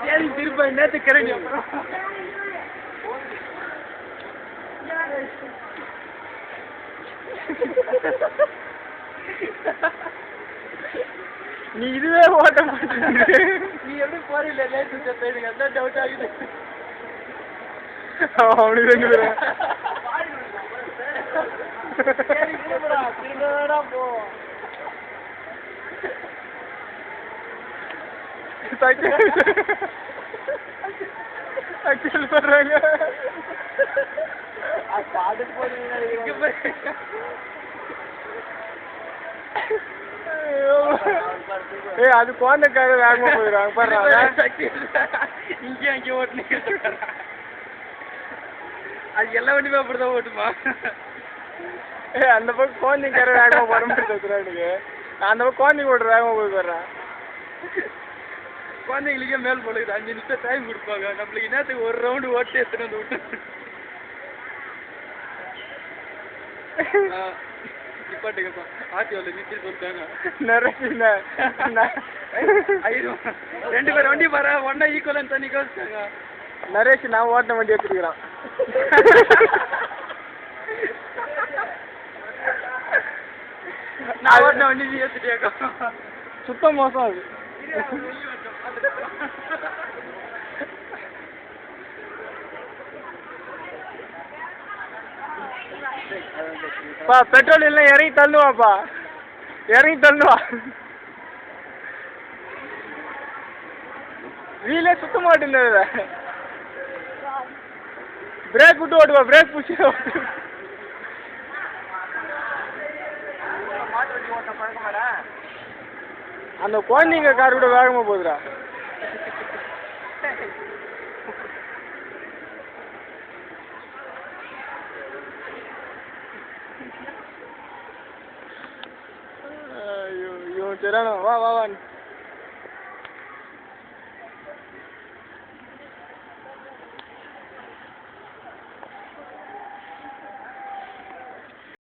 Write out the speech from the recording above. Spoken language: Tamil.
சரி திரும்ப நேற்று கிளம்பி நீ இதுவே ஓட்ட மாட்டேங்குது. நீ எப்படி போறீங்க நேற்று எனக்கு அதான் டவுட் ஆகுது. அவனுக்கு ரெண்டு பேரும் போ சொல்றாங்க. அது குழந்தைக்காக வேகமா போயிடுவாங்க பாரு. இங்கே அங்கே ஓட்டுனீங்க. அது எல்லா வண்டியுமே அப்படிதான் ஓட்டுமா? அந்த பக்கம் குழந்தைக்கார வேகமா போற மாதிரி எனக்கு. அந்த பக்கம் குழந்தைங்க ஓட்டுற வேகமா போய் போடுறேன். குழந்தைங்களுக்கே மேல் போடுது 5 நிமிஷம் டைம் கொடுப்பாங்க. நம்மளுக்கு என்னத்துக்கு ஒரு ரவுண்டு ஓட்டு எடுத்துட்டு வந்து விட்டு நிப்பாட்டுங்கப்பா. ஆர்டிஓல நிறுத்தி சொல்லிட்டாங்க. ரெண்டு பேர் வண்டி பாரு ஒன்னா ஈக்குவலன் தண்ணி கோச்சிட்டாங்க. நரேஷ் நான் ஓட்டின வண்டி எடுத்துக்கிறான். நான் ஓட்டின வண்டி நீ எடுத்துட்டேக்கா. சுத்தம் மோசம் அது. பெட்ரோல் இல்லை இறங்கி தள்ளுவாப்பா. இறங்கி தள்ளுவா. வீலே சுத்த மாட்டேங்குது. பிரேக் விட்டு ஓட்டுவா. பிரேக் பிடிச்சி அந்த குழந்தைங்க கார் கூட வேகமா போகுதுடா. ஐயோ சரியான வா வா வா.